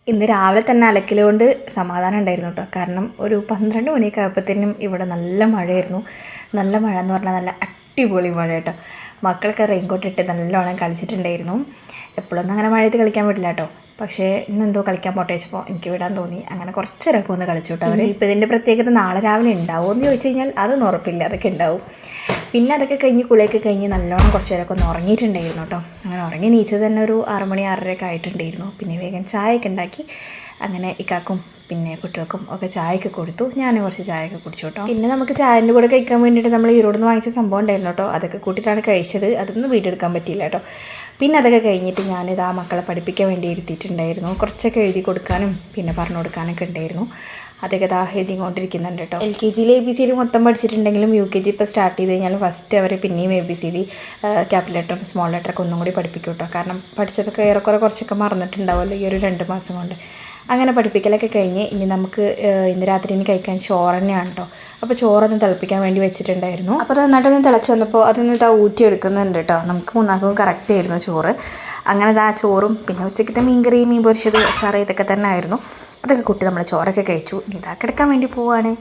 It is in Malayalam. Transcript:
ഇന്ന് രാവിലെ തന്നെ അലക്കലുകൊണ്ട് സമാധാനം ഉണ്ടായിരുന്നു കേട്ടോ. കാരണം ഒരു 12 മണിയൊക്കെ ആയപ്പോഴത്തേനും ഇവിടെ നല്ല മഴയായിരുന്നു. നല്ല മഴ എന്ന് പറഞ്ഞാൽ നല്ല അടിപൊളി മഴ കേട്ടോ. മക്കളൊക്കെ റെയിൻകോട്ട് ഇട്ട് നല്ലോണം കളിച്ചിട്ടുണ്ടായിരുന്നു. എപ്പോഴൊന്നും അങ്ങനെ മഴയത്ത് കളിക്കാൻ പറ്റില്ല കേട്ടോ. പക്ഷേ ഇന്നെന്തോ കളിക്കാൻ പോട്ടെ വെച്ചപ്പോൾ എനിക്ക് വിടാൻ തോന്നി. അങ്ങനെ കുറച്ചേരൊക്കെ ഒന്ന് കളിച്ചു കേട്ടോ അവർ. ഇപ്പോൾ ഇതിൻ്റെ പ്രത്യേകത നാളെ രാവിലെ ഉണ്ടാവുമോ എന്ന് ചോദിച്ചു കഴിഞ്ഞാൽ അതൊന്നും ഉറപ്പില്ല, അതൊക്കെ ഉണ്ടാവും. പിന്നെ അതൊക്കെ കഴിഞ്ഞ് കുളിയൊക്കെ കഴിഞ്ഞ് നല്ലോണം കുറച്ച് നേരമൊക്കെ ഒന്ന് ഉറങ്ങിയിട്ടുണ്ടായിരുന്നു കേട്ടോ. അങ്ങനെ ഉറങ്ങി നീച്ചത് തന്നെ ഒരു 6 മണി 6:30 ആയിട്ടുണ്ടായിരുന്നു. പിന്നെ വേഗം ചായയൊക്കെ ഉണ്ടാക്കി അങ്ങനെ ഇക്കാക്കും പിന്നെ കുട്ടികൾക്കും ഒക്കെ ചായയൊക്കെ കൊടുത്തു. ഞാൻ കുറച്ച് ചായയൊക്കെ കുടിച്ചു കേട്ടോ. പിന്നെ നമുക്ക് ചായൻ്റെ കൂടെ കഴിക്കാൻ വേണ്ടിയിട്ട് നമ്മൾ ഈറോഡിൽ നിന്ന് വാങ്ങിച്ച സംഭവം ഉണ്ടായിരുന്നു കേട്ടോ. അതൊക്കെ കൂട്ടിയിട്ടാണ് കഴിച്ചത്. അതൊന്നും വീഡിയോ എടുക്കാൻ പറ്റിയില്ല കേട്ടോ. പിന്നെ അതൊക്കെ കഴിഞ്ഞിട്ട് ഞാനിത് ആ മക്കളെ പഠിപ്പിക്കാൻ വേണ്ടി ഇരുത്തിയിട്ടുണ്ടായിരുന്നു. കുറച്ചൊക്കെ എഴുതി കൊടുക്കാനും പിന്നെ പറഞ്ഞു കൊടുക്കാനൊക്കെ ഉണ്ടായിരുന്നു. അതൊക്കെ എഴുതിക്കൊണ്ടിരിക്കുന്നുണ്ട് കേട്ടോ. LKG ABCD മൊത്തം പഠിച്ചിട്ടുണ്ടെങ്കിലും UKG ഇപ്പോൾ സ്റ്റാർട്ട് ചെയ്ത് കഴിഞ്ഞാൽ ഫസ്റ്റ് അവർ പിന്നെയും ABCD ക്യാപിറ്റൽ ലെറ്ററും സ്മോൾ ലെറ്ററൊക്കെ ഒന്നും കൂടി പഠിപ്പിക്കും കേട്ടോ. കാരണം പഠിച്ചതൊക്കെ ഏറെക്കുറെ കുറച്ചൊക്കെ മറന്നിട്ടുണ്ടാവുമല്ലോ ഈ ഒരു 2 മാസം കൊണ്ട്. അങ്ങനെ പഠിപ്പിക്കലൊക്കെ കഴിഞ്ഞ് ഇനി നമുക്ക് ഇന്ന് രാത്രി ഇനി കഴിക്കാൻ ചോറ് തന്നെയാണ് കേട്ടോ. അപ്പോൾ ചോറൊന്ന് തിളപ്പിക്കാൻ വേണ്ടി വെച്ചിട്ടുണ്ടായിരുന്നു. അപ്പോൾ അത് നന്നായിട്ടൊന്ന് തിളച്ച് വന്നപ്പോൾ അതൊന്ന് ഊറ്റി എടുക്കുന്നുണ്ട് കേട്ടോ. നമുക്ക് 3 കറക്റ്റ് ആയിരുന്നു ചോറ്. അങ്ങനെ ആ ചോറും പിന്നെ ഉച്ചക്കത്തെ മീൻകറി, മീൻ പൊരിച്ചത്, അച്ചാറ് ഇതൊക്കെ തന്നെ ആയിരുന്നു. അതൊക്കെ കൂട്ടി നമ്മൾ ചോറൊക്കെ കഴിച്ചു. ഇനി കിടക്കാൻ വേണ്ടി പോവുകയാണ്.